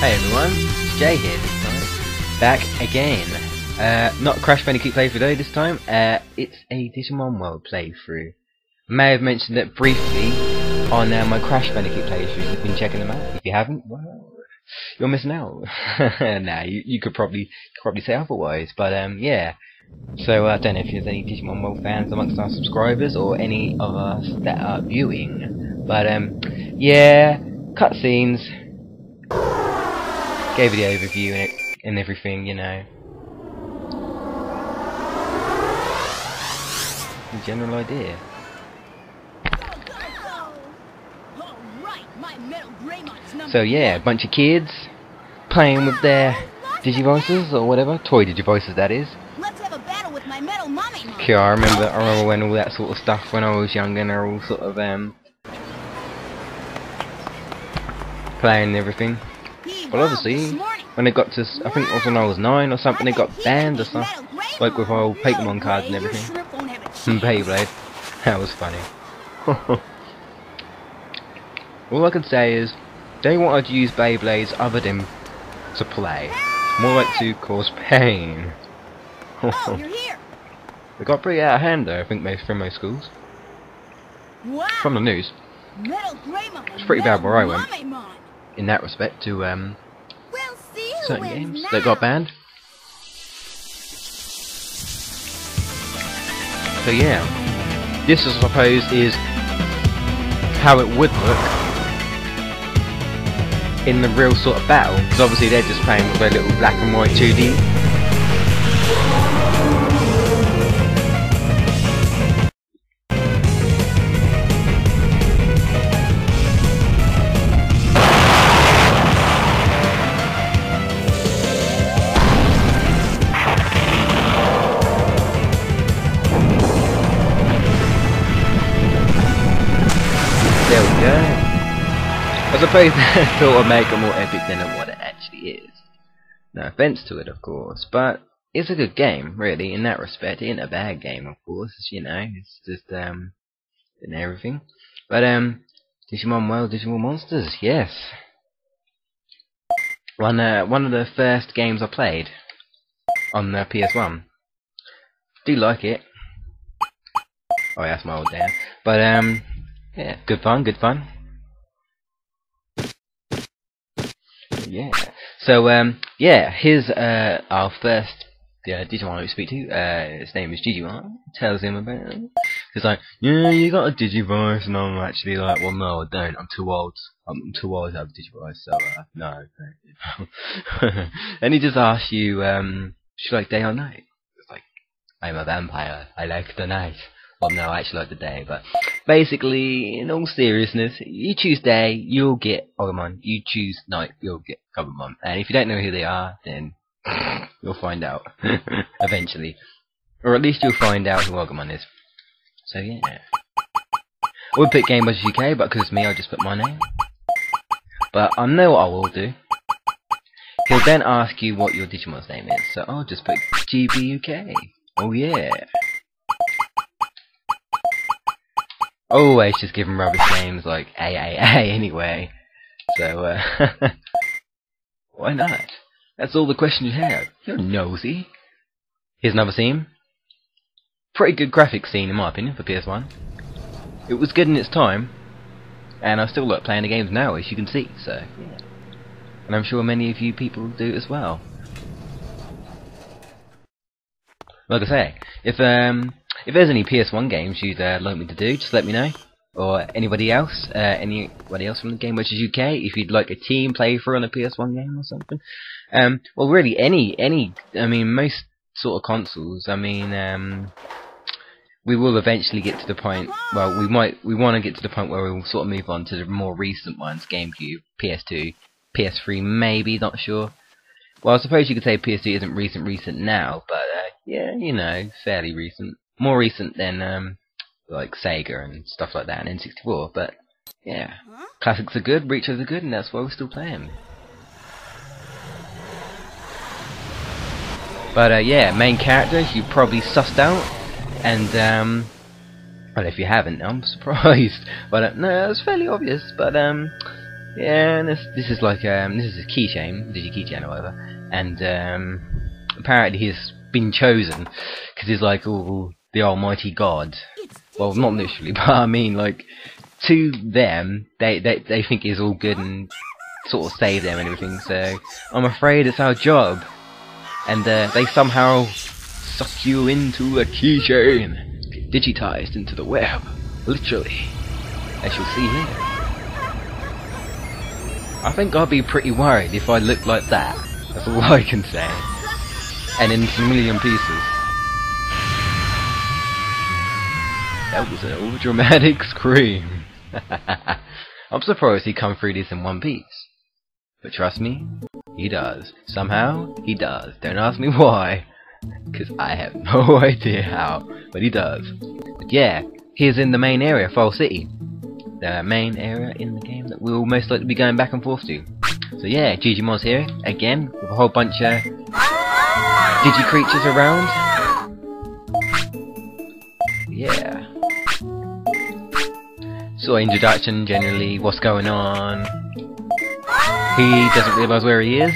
Hey everyone, it's Jay here this time. Back again. Not a Crash Bandicoot playthrough though this time. It's a Digimon World playthrough. May have mentioned it briefly on my Crash Bandicoot playthroughs if you've been checking them out. If you haven't, well, you're missing out. Nah, you could probably say otherwise, but yeah. So I don't know if there's any Digimon World fans amongst our subscribers or any of us that are viewing. But yeah, cutscenes. Gave you the overview and everything, you know. The general idea. So yeah, a bunch of kids playing with their Digivices or whatever, toy Digivices that is. Let's have a battle with my metal mommy. Yeah, I remember when all that sort of stuff when I was younger and they're all sort of playing and everything. Well, obviously, when they got to, I think it was when I was 9 or something, they got banned or something, like with old Pokemon cards and everything. And Beyblade. That was funny. All I can say is, they wanted to use Beyblades other than to play. More like to cause pain. Oh, you're here. They got pretty out of hand though, I think, from most schools. Wow. From the news. It's pretty bad where I went. In that respect, to certain games that got banned. So yeah, this I suppose is how it would look in the real sort of battle, because obviously they're just playing with their little black and white 2D. There we go. I suppose I thought I'd make it more epic than what it actually is. No offense to it, of course, but it's a good game, really, in that respect. It ain't a bad game, of course, you know, it's just, and everything. But, Digimon World, Digimon Monsters, yes. One of the first games I played on the PS1. Do like it. Oh, yeah, that's my old dad. But, yeah, good fun, good fun. Yeah. So, yeah, here's our first Digimon we speak to. His name is Digimon. Tells him about it. He's like, yeah, you got a Digivice, and I'm actually like, well, no, I don't. I'm too old. I'm too old to have a Digivice, so no. And he just asks you, should you like day or night? It's like, I'm a vampire. I like the night. Well, no, I actually like the day, but basically, in all seriousness, you choose day, you'll get Agumon. You choose night, you'll get Agumon. And if you don't know who they are, then you'll find out eventually, or at least you'll find out who Agumon is. So yeah, I would pick GamebustersUK, but because me, I'll just put my name. But I know what I will do. He'll then ask you what your Digimon's name is, so I'll just put GBUK. Oh yeah. Always just give them rubbish names like AAA anyway. So, why not? That's all the questions you have. You're nosy. Here's another scene. Pretty good graphics scene in my opinion for PS1. It was good in its time, and I still like playing the games now, as you can see, so yeah. And I'm sure many of you people do as well. Like I say, if there's any PS1 games you'd like me to do, just let me know. Or anybody else from the GamebustersUK, if you'd like a team playthrough on a PS1 game or something. Well, really, I mean, most sort of consoles. I mean, we will eventually get to the point. Well, we want to get to the point where we'll sort of move on to the more recent ones: GameCube, PS2, PS3, maybe, not sure. Well, I suppose you could say PS2 isn't recent now, but yeah, you know, fairly recent. More recent than like Sega and stuff like that, and N64. But yeah, classics are good, retros are good, and that's why we're still playing. But yeah, main characters you probably sussed out, and well, if you haven't, I'm surprised. But no, it's fairly obvious. But Yeah, and this is like this is a keychain, Digi-keychain or whatever, and apparently he's been chosen because he's like the almighty god. Well, not literally, but I mean like to them, they think he's all good and sort of save them and everything. So I'm afraid it's our job, and they somehow suck you into a keychain, get digitized into the web, literally, as you'll see here. I think I'd be pretty worried if I looked like that. That's all I can say. And in a million pieces. That was an over-dramatic scream. I'm surprised he come through this in one piece. But trust me, he does. Somehow, he does. Don't ask me why, because I have no idea how, but he does. But yeah, he's in the main area, Fall City. The main area in the game that we'll most likely be going back and forth to. So yeah, Digimon's here again with a whole bunch of digi creatures around. Yeah. Sort of introduction, generally, what's going on. He doesn't realise where he is.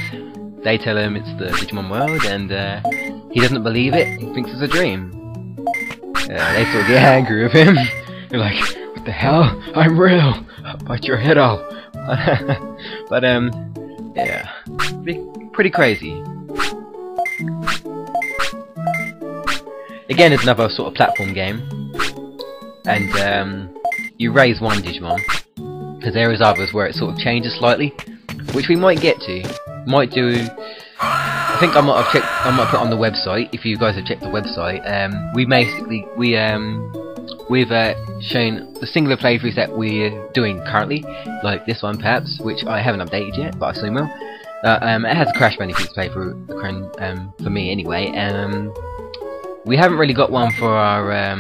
They tell him it's the Digimon world, and he doesn't believe it. He thinks it's a dream. They sort of get angry with him. They're like, "What the hell? I'm real. I'll bite your head off." But yeah, pretty crazy. Again, it's another sort of platform game, and you raise one Digimon, because there is others where it sort of changes slightly, which we might get to. Might do. I think I might have checked. I might put on the website. If you guys have checked the website, we've shown the singular playthroughs that we're doing currently, like this one perhaps, which I haven't updated yet, but I soon will. It has a Crash Bandicoot playthrough for me anyway. We haven't really got one for our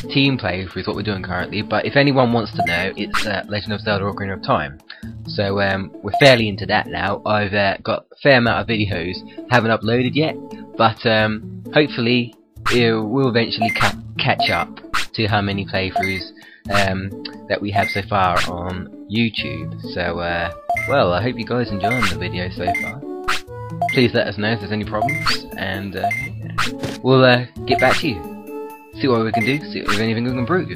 team playthroughs, what we're doing currently, but if anyone wants to know, it's Legend of Zelda: Ocarina of Time. So we're fairly into that now. I've got a fair amount of videos, haven't uploaded yet, but hopefully it will eventually catch up to how many playthroughs that we have so far on YouTube. So well, I hope you guys enjoying the video so far. Please let us know if there's any problems, and we'll get back to you. See what we can do, see if anything we can improve.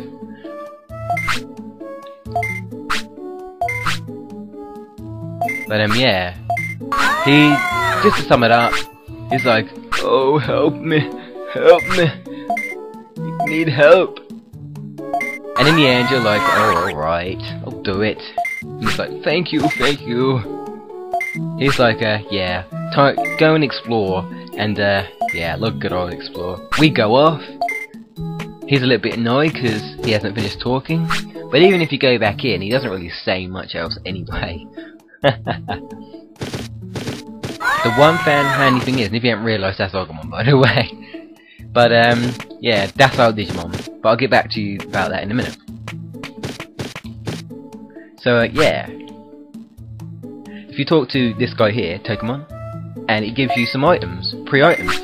But yeah, he, just to sum it up, he's like, "Oh, help me, need help." And in the end, you're like, "Oh, alright, I'll do it." And he's like, "Thank you." He's like, "Yeah, go and explore." And yeah, look, good old explore. We go off. He's a little bit annoyed because he hasn't finished talking. But even if you go back in, he doesn't really say much else anyway. The one handy thing is, and if you haven't realised, that's Agumon, by the way. But yeah, that's our Digimon. But I'll get back to you about that in a minute. So yeah, if you talk to this guy here, Tokumon, and it gives you some items, pre-items.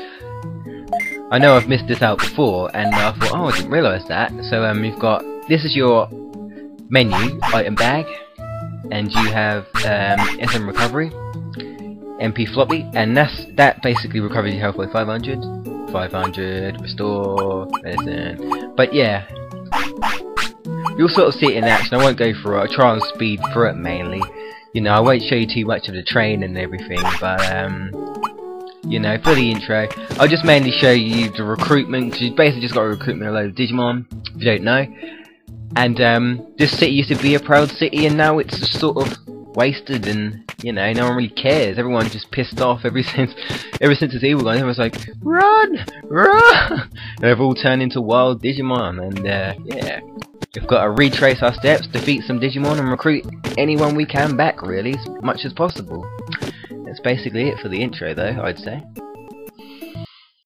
I know I've missed this out before, and I thought, oh, I didn't realise that. So you've got, this is your menu, item bag, and you have SM recovery, MP floppy, and that basically recovers your health by 500, restore, medicine. But yeah, you'll sort of see it in action. I won't go through it. I'll try and speed through it mainly. You know, I won't show you too much of the train and everything, but you know, for the intro, I'll just mainly show you the recruitment, because you basically just got to recruitment a load of Digimon, if you don't know. And this city used to be a proud city, and now it's just sort of wasted, and you know, no one really cares. Everyone's just pissed off ever since it's evil gone. Everyone's like, "Run! Run!" And they've all turned into wild Digimon, and yeah. We've got to retrace our steps, defeat some Digimon, and recruit anyone we can back, really, as much as possible. That's basically it for the intro, though, I'd say.